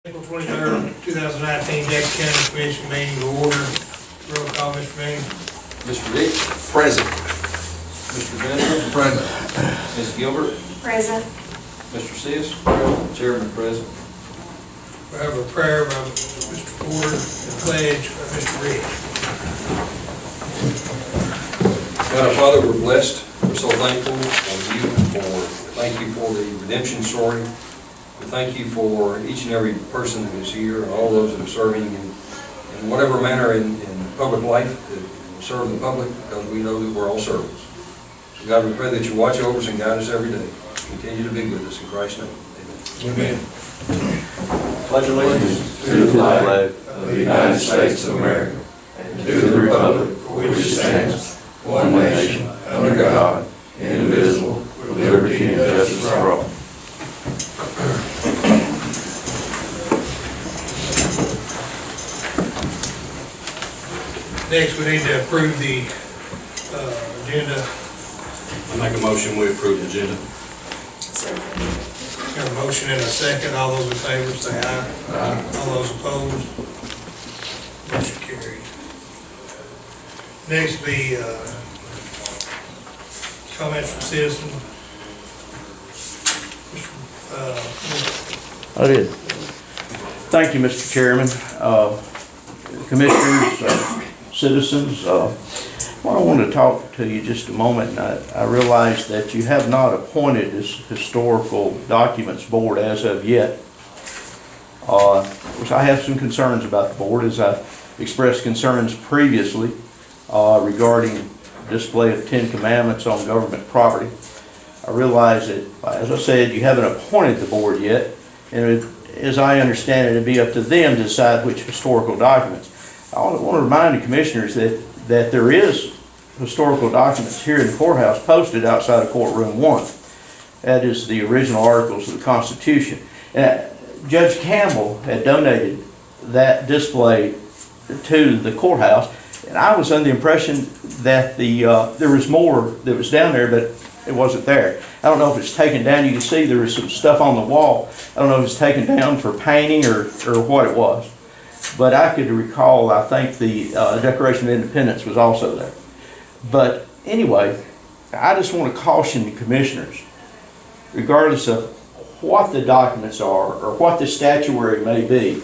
April 23rd, 2019, Jackson County Commission meeting to order. Roll call, Mr. Manning. Mr. Dick? Present. Mr. Benjamin? Present. Ms. Gilbert? Present. Mr. Sis? Chairman present. We have a prayer by Mr. Porter and pledge by Mr. Rich. God, our Father, we're blessed. We're so thankful thank you for the redemption story. We thank you for each and every person that is here and all those that are serving in whatever manner in public life, that serve the public, because we know that we're all servants. So God, we pray that you watch over us and guide us every day. Continue to be with us in Christ's name. Amen. Pledge allegiance to the flag of the United States of America and to the republic for which it stands, one nation, under God, indivisible, with liberty and justice for all. Next, we need to approve the agenda. I make a motion, we approve the agenda. Got a motion and a second. All those in favor say aye. Aye. All those opposed, motion carried. Next, the comments from citizens. I did. Thank you, Mr. Chairman, commissioners, citizens. Well, I want to talk to you just a moment. I realize that you have not appointed this historical documents board as of yet. Which I have some concerns about the board, as I expressed concerns previously regarding display of 10 Commandments on government property. I realize that, as I said, you haven't appointed the board yet, and as I understand it, it'd be up to them to decide which historical documents. I want to remind the commissioners that there is historical documents here in the courthouse posted outside of courtroom 1. That is the original articles of the Constitution. Judge Campbell had donated that display to the courthouse, and I was under the impression that there was more that was down there, but it wasn't there. I don't know if it's taken down. You can see there was some stuff on the wall. I don't know if it's taken down for painting or what it was. But I could recall, I think the Declaration of Independence was also there. But anyway, I just want to caution the commissioners, regardless of what the documents are or what the statuary may be,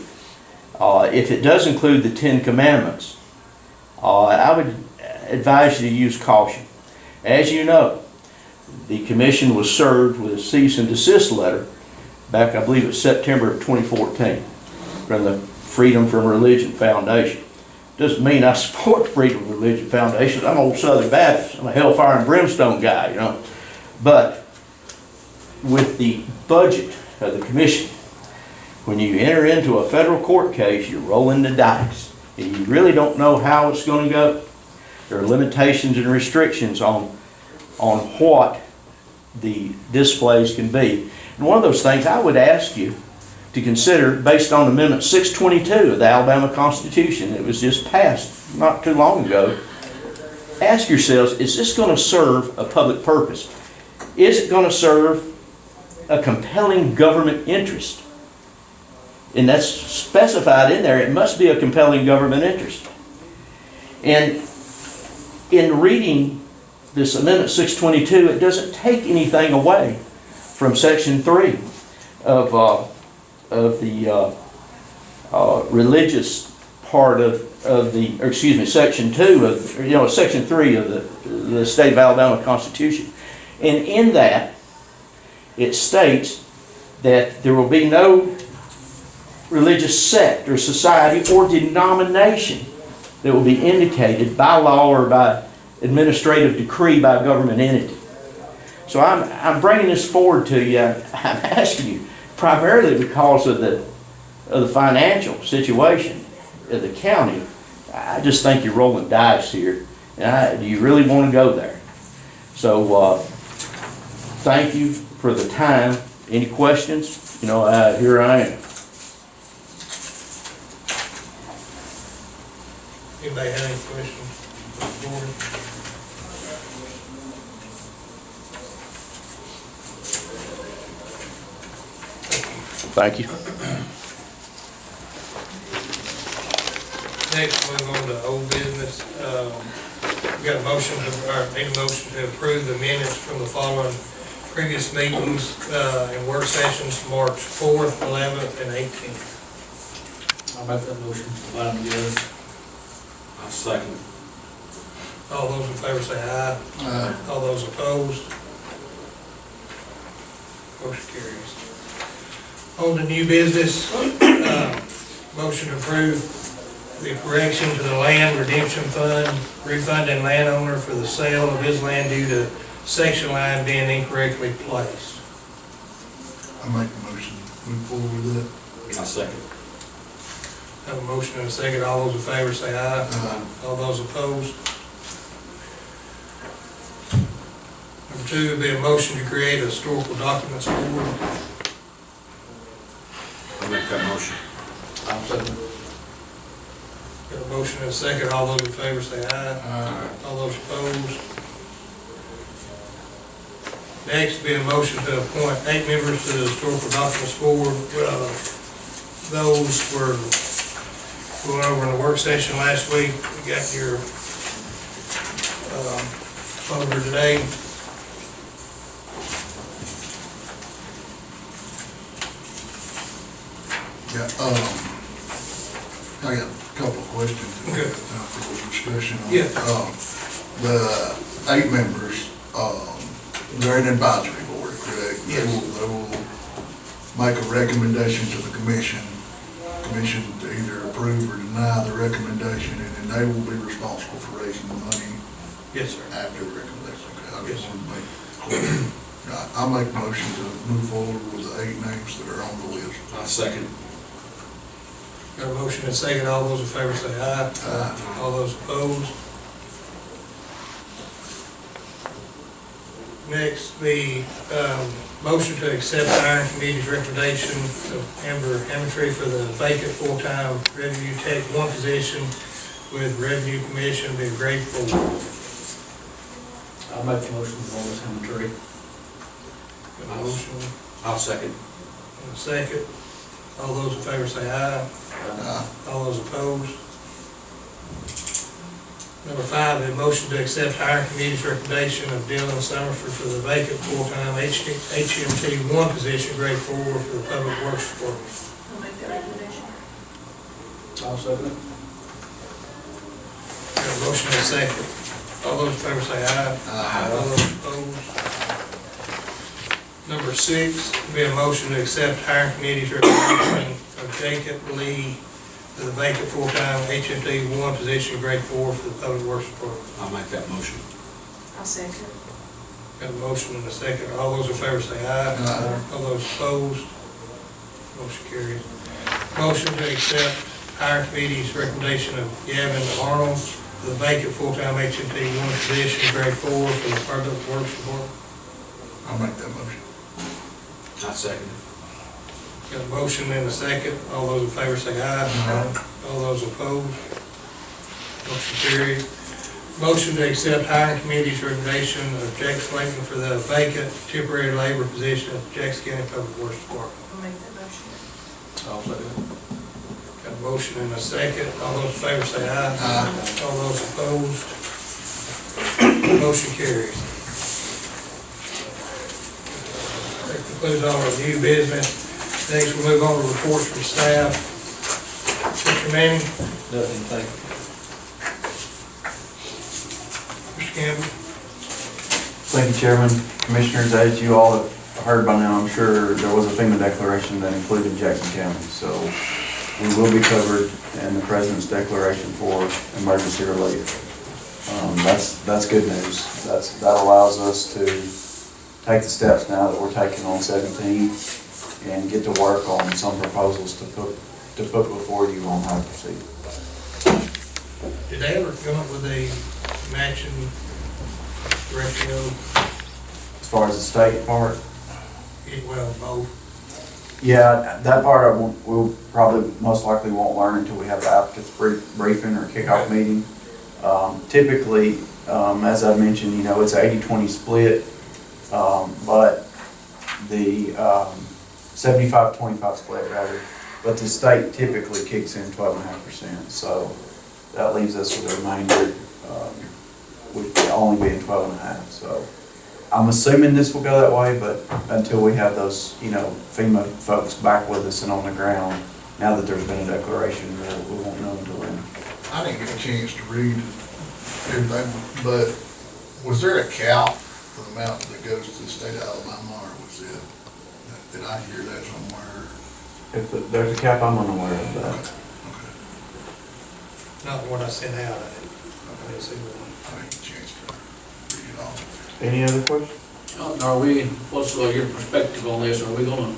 if it does include the 10 Commandments, I would advise you to use caution. As you know, the commission was served with a cease and desist letter back, I believe it was September of 2014, from the Freedom from Religion Foundation. Doesn't mean I support the Freedom from Religion Foundation. I'm an old Southern Baptist. I'm a hellfire and brimstone guy, you know. But with the budget of the commission, when you enter into a federal court case, you're rolling the dice. And you really don't know how it's going to go. There are limitations and restrictions on what the displays can be. And one of those things I would ask you to consider, based on Amendment 622 of the Alabama Constitution that was just passed not too long ago, ask yourselves, is this going to serve a public purpose? Is it going to serve a compelling government interest? And that's specified in there. It must be a compelling government interest. And in reading this Amendment 622, it doesn't take anything away from Section 3 of the religious part of the, or excuse me, Section 2 of, Section 3 of the State of Alabama Constitution. And in that, it states that there will be no religious sect or society or denomination that will be indicated by law or by administrative decree by a government entity. So I'm bringing this forward to you. I'm asking you primarily because of the financial situation of the county. I just think you're rolling dice here. And do you really want to go there? So thank you for the time. Any questions? Here I am. Anybody have any questions? Thank you. Next, move on to old business. We got a motion, need a motion to approve the minutes from the following previous meetings and work sessions, March 4th, 11th, and 18th. I'll make that motion. Line together. I'll second. All those in favor say aye. Aye. All those opposed? Motion carries. On to new business, motion to approve the correction to the land redemption fund, refunding landowner for the sale of his land due to section line being incorrectly placed. I make the motion. Move forward with that. I'll second. Have a motion and a second. All those in favor say aye. Aye. All those opposed? Number two would be a motion to create a historical documents board. I'll make that motion. I'll second. Got a motion and a second. All those in favor say aye. Aye. All those opposed? Next would be a motion to appoint 8 members to the historical documents board. Those were going over in the work session last week. We got your folder today. Yeah, I got a couple of questions. Okay. For the discussion on. Yeah. The 8 members, they're an advisory board, correct? Yes. They will make a recommendation to the commission to either approve or deny the recommendation, and then they will be responsible for raising the money Yes, sir. after the recommendation. Okay, I Yes, just want to make clear. I'll make a motion to move forward with the 8 names that are on the list. I'll second. Got a motion and a second. All those in favor say aye. Aye. All those opposed? Next, the motion to accept the hiring committee's recommendation of Amber Hamiltree for the vacant full-time Revenue Tech 1 position with Revenue Commission being grade 4. I'll make the motion for Lois Hamiltree. Got a motion I'll second. and a second. All those in favor say aye. All those opposed? Number 5, a motion to accept hiring committee's recommendation of Dylan Summerford for the vacant full-time HMT 1 position, grade 4 for the Public Works Department. I'll make that recommendation. I'll second it. Got a motion and a second. All those in favor say aye. All those opposed? Number 6, be a motion to accept hiring committee's recommendation of Jacob Lee for the vacant full-time HMT 1 position, grade 4 for the Public Works Department. I'll make that motion. I'll second. Got a motion and a second. All those in favor say aye. Aye. All those opposed? Motion carries. Motion to accept hiring committee's recommendation of Gavin Arnold for the vacant full-time HMT 1 position, grade 4 for the Public Works Department. I'll make that motion. I'll second. Got a motion and a second. All those in favor say aye. Aye. All those opposed? Motion carries. Motion to accept hiring committee's recommendation of Jack Slayton for the vacant temporary labor position at the Jackson County Public Works Department. I'll make that motion. I'll second it. Got a motion and a second. All those in favor say aye. Aye. All those opposed? Motion carries. That concludes all our new business. Next, we'll move on to reports from staff. Mr. Manning, Nothing, thank you. Mr. Campbell. Thank you, Chairman. Commissioners, as you all have heard by now, I'm sure there was a FEMA declaration that included Jackson County. So we will be covered in the President's declaration for emergency relief. That's good news. That allows us to take the steps now that we're taking on 17 and get to work on some proposals to put before you on how to proceed. Did they ever come up with a matching ratio? As far as the state part, Well, both. yeah, that part we'll probably most likely won't learn until we have the applicant's briefing or kickoff meeting. Typically, as I mentioned, it's an 80-20 split, but the 75-25 split rather, but the state typically kicks in 12.5%. So that leaves us with a remainder, with only being 12.5. So I'm assuming this will go that way, but until we have those, FEMA folks back with us and on the ground, now that there's been a declaration, we won't know until then. I didn't get a chance to read everything, but was there a cap for the amount that goes to the state of Alabama, or was it, did I hear that somewhere? If there's a cap, I'm unaware of that. Okay. Not what I sent out, I didn't see one. I didn't get a chance to read it all. Any other questions? Are we, what's your perspective on this? Are we gonna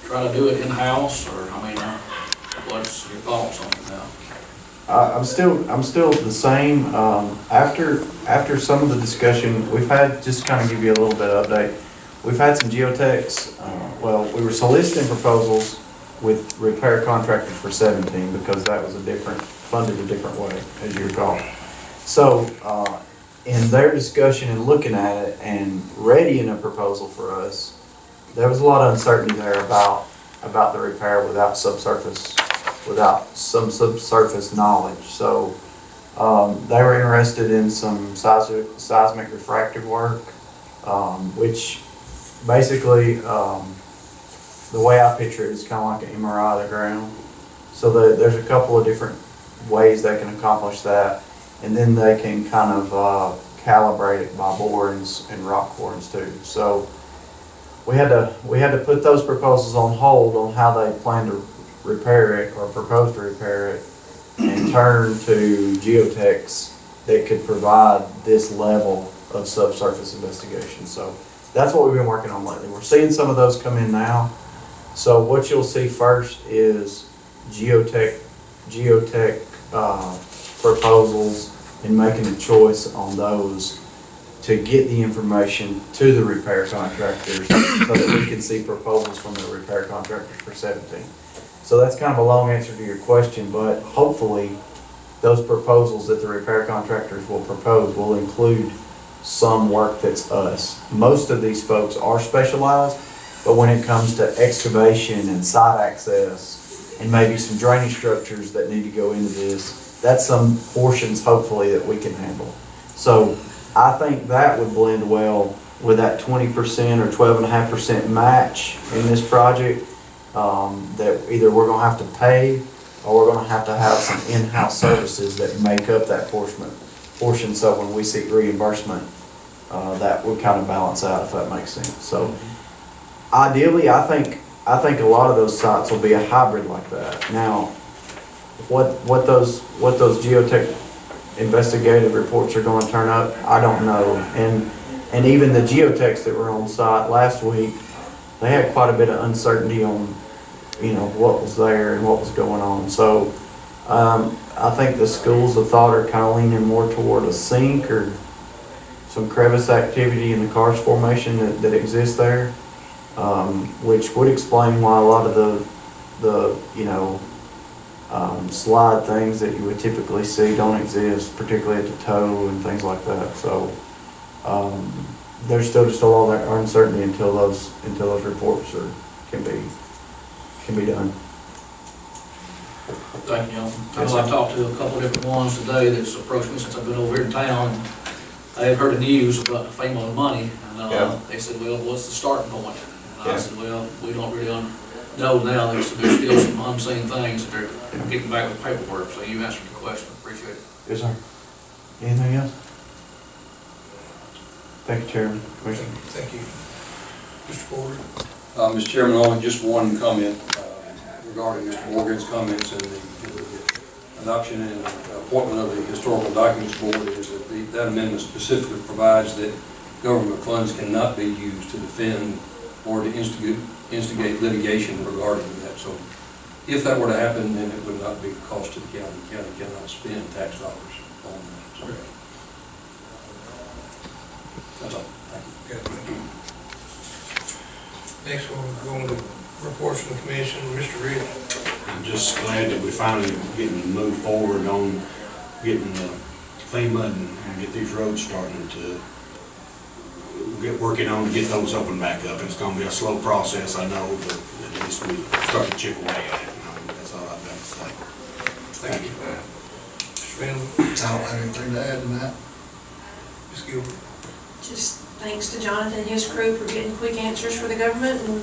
try to do it in-house, or, what's your thoughts on it now? I'm still the same. After some of the discussion, we've had, just kind of give you a little bit of update. We've had some geotechs, we were soliciting proposals with repair contractors for 17 because that was funded a different way, as you recall. So, in their discussion and looking at it and readying a proposal for us, there was a lot of uncertainty there about the repair without some subsurface knowledge. So they were interested in some seismic refractive work, which basically, the way I picture it is kind of like an MRI of the ground. So there's a couple of different ways they can accomplish that. And then they can kind of calibrate it by borings and rock borings too. So we had to put those proposals on hold on how they plan to repair it or propose to repair it, and turn to geotechs that could provide this level of subsurface investigation. So that's what we've been working on lately. We're seeing some of those come in now. So what you'll see first is geotech proposals, and making a choice on those to get the information to the repair contractors so that we can see proposals from the repair contractors for 17. So that's kind of a long answer to your question, but hopefully those proposals that the repair contractors will propose will include some work that's us. Most of these folks are specialized, but when it comes to excavation and site access and maybe some drainage structures that need to go into this, that's some portions hopefully that we can handle. So I think that would blend well with that 20% or 12.5% match in this project, that either we're gonna have to pay or we're gonna have to have some in-house services that make up that portion. So when we seek reimbursement, that would kind of balance out, if that makes sense. So ideally, I think a lot of those sites will be a hybrid like that. Now, what those geotech investigative reports are going to turn up, I don't know. And even the geotechs that were on site last week, they had quite a bit of uncertainty on, what was there and what was going on. So I think the schools of thought are kind of leaning more toward a sink or some crevice activity in the karst formation that exists there, which would explain why a lot of the slide things that you would typically see don't exist, particularly at the toe and things like that. So there's still just a lot of uncertainty until those reports can be done. Thank you, Johnson. I've talked to a couple of different ones today that's approached me since I've been over here in town. And they've heard the news about the FEMA money, and they said, well, what's the starting point? And I said, well, we don't really know now. There's still some unseen things that they're getting back with paperwork. So you answered the question. Appreciate it. Yes, sir. Anything else? Thank you, Chairman. Commissioner. Thank you. Mr. Porter? Mr. Chairman, only just one comment regarding Mr. Morgan's comments and the adoption and appointment of the Historical Documents Board is that that amendment specifically provides that government funds cannot be used to defend or to instigate litigation regarding that. So if that were to happen, then it would not be a cost to the county. The county cannot spend tax dollars on that. So that's all. Thank you. Okay, thank you. Next one, we're going to reports from the commission. Mr. Reed. I'm just glad that we finally getting to move forward on getting the FEMA and get these roads starting to get working on to get those open back up. It's going to be a slow process, I know, but at least we start to chip away at it. That's all I've got to say. Thank you. Mr. Spindler, I don't have anything to add to that. Ms. Gilbert. Just thanks to Jonathan and his crew for getting quick answers for the government, and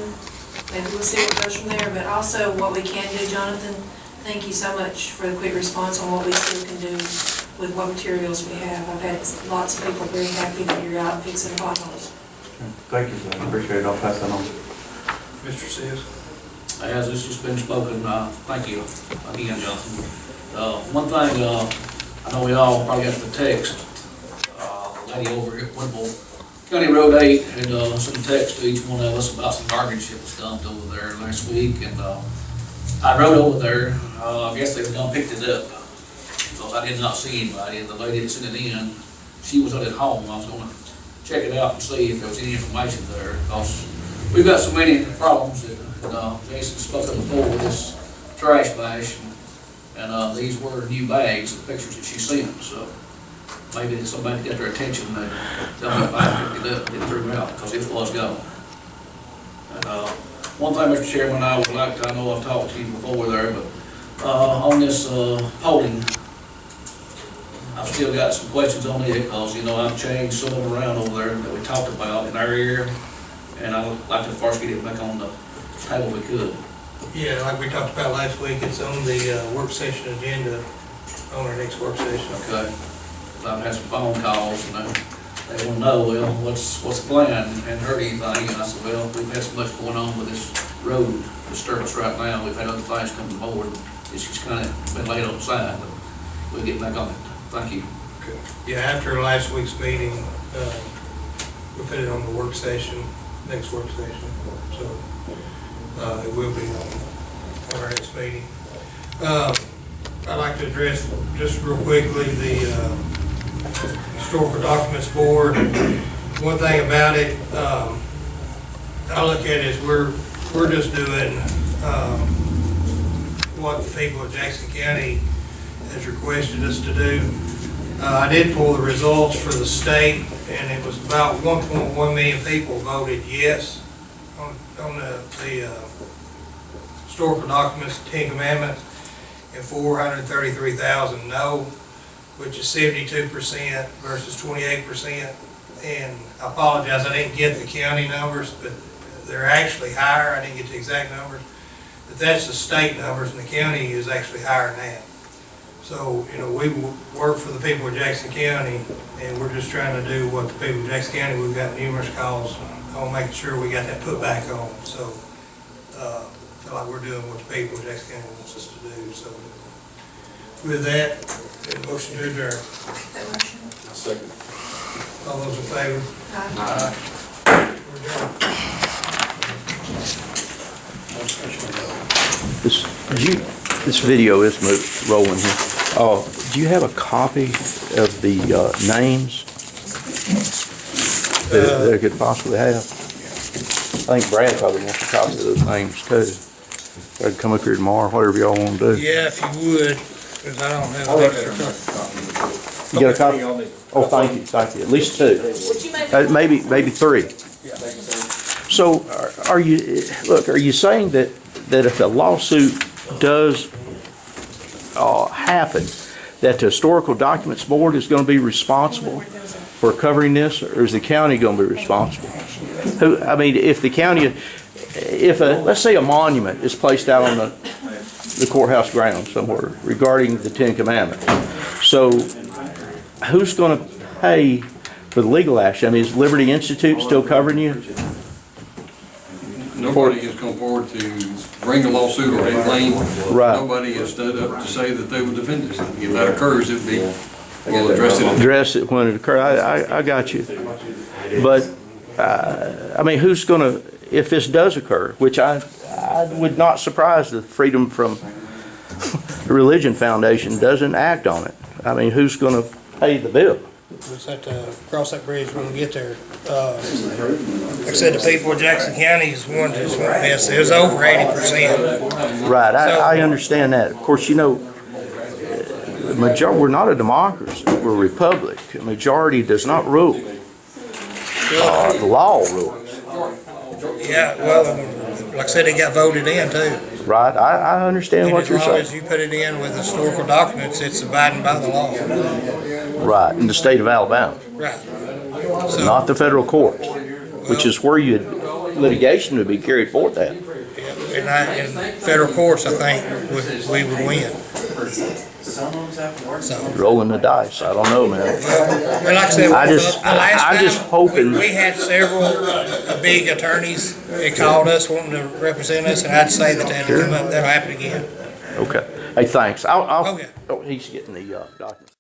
maybe we'll see what goes from there. But also what we can do, Jonathan, thank you so much for the quick response on what we still can do with what materials we have. I've had lots of people very happy that you're out fixing potholes. Thank you, sir. I appreciate it. I'll pass that on. Mr. Sis. As it's just been spoken, thank you again, Jonathan. One thing, I know we all probably got the text, the lady over here at Whitmore County Road 8 had some text to each one of us about some garbage that was dumped over there last week, and I rode over there. I guess they done picked it up, because I did not see anybody, and the lady that sent it in, she was at home. I was gonna check it out and see if there was any information there, because we've got so many problems that Jason spoke of before with this trash bash, and these were new bags, the pictures that she sent, so maybe somebody got their attention, they went by and picked it up, and it threw it out, because it was gone. And one thing, Mr. Chairman, I would like to, I know I've talked to you before there, but on this polling, I've still got some questions on it, because, you know, I've changed some of them around over there that we talked about in our area, and I would like to first get it back on the table if we could. Yeah, like we talked about last week, it's on the work session agenda, on our next work session. Okay. I've had some phone calls, and they want to know, well, what's the plan, and heard anything, and I said, well, we've had so much going on with this road disturbance right now, we've had other things come to board, it's just kind of been laid on the side, but we'll get back on it. Thank you. Yeah, after last week's meeting, we put it on the work session, next work session, so it will be on our next meeting. I'd like to address just real quickly the Historical Documents Board. One thing about it, I look at it as we're just doing what the people of Jackson County has requested us to do. I did pull the results for the state, and it was about 1.1 million people voted yes on the Historical Documents, Ten Commandments, and 433,000 no, which is 72% versus 28%. And I apologize, I didn't get the county numbers, but they're actually higher. I didn't get the exact numbers, but that's the state numbers, and the county is actually higher than that. So, you know, we work for the people of Jackson County, and we're just trying to do what the people of Jackson County, we've got numerous calls on making sure we got that put back on. So, I feel like we're doing what the people of Jackson County wants us to do. So, with that, motion to adjourn. That motion? Second. All those in favor? Aye. We're adjourned. This video is rolling here. Do you have a copy of the names that I could possibly have? I think Brad probably wants a copy of those names too. I'd come up here tomorrow, whatever y'all want to do. Yeah, if you would, because I don't have an extra copy. You got a copy? Oh, thank you, at least two. Would you make Maybe three. So are you, look, are you saying that if a lawsuit does happen, that the Historical Documents Board is going to be responsible for covering this, or is the county going to be responsible? I mean, if the county, let's say a monument is placed out on the courthouse grounds somewhere regarding the Ten Commandments, so who's going to pay for the legal action? I mean, is Liberty Institute still covering you? Nobody has come forward to bring a lawsuit or a claim. Right. Nobody has stood up to say that they would defend us. If that occurs, it'd be, we'll address it. Address it when it occurs. I got you. But, I mean, who's going to, if this does occur, which I would not surprise the Freedom from Religion Foundation doesn't act on it. I mean, who's going to pay the bill? We'll just have to cross that bridge when we get there. Like I said, the people of Jackson County is one that's, yes, it was over 80%. Right, I understand that. Of course, you know, we're not a democracy, we're a republic. A majority does not rule. The law rules. Yeah, well, like I said, it got voted in too. Right, I understand And what as you're long as saying. you put it in with historical documents, it's abiding by the law. Right, in the state of Alabama, Right. So, not the federal courts, which is where litigation would be carried forth at. yeah, in federal courts, I think, we would win. So, Rolling the dice, I don't know, man. well, like I said, I'm last just time, hoping- we had several big attorneys that called us wanting to represent us, and I'd say that they had to come up, that'll happen again. Okay, hey, thanks. I'll, Okay. oh, he's getting the, document.